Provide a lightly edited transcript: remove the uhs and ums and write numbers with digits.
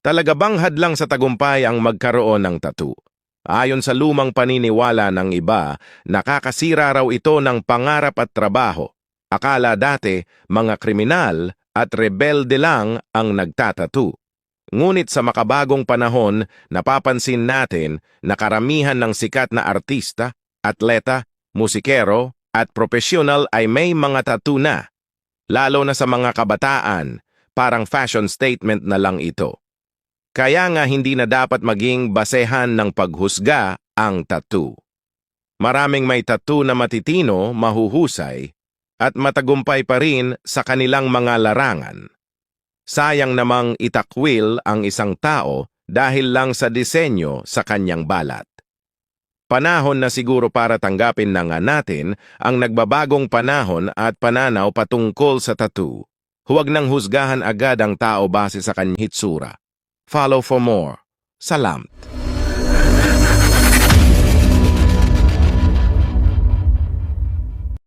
Talaga bang hadlang sa tagumpay ang magkaroon ng tattoo? Ayon sa lumang paniniwala ng iba, nakakasira raw ito ng pangarap at trabaho. Akala dati, mga kriminal at rebelde lang ang nagtatattoo. Ngunit sa makabagong panahon, napapansin natin na karamihan ng sikat na artista, atleta, musikero, at profesional ay may mga tattoo na. Lalo na sa mga kabataan, parang fashion statement na lang ito. Kaya nga hindi na dapat maging basehan ng paghusga ang tattoo. Maraming may tattoo na matitino, mahuhusay, at matagumpay pa rin sa kanilang mga larangan. Sayang namang itakwil ang isang tao dahil lang sa disenyo sa kanyang balat. Panahon na siguro para tanggapin na nga natin ang nagbabagong panahon at pananaw patungkol sa tattoo. Huwag nang husgahan agad ang tao base sa kanyang hitsura. Follow for more. Salamat.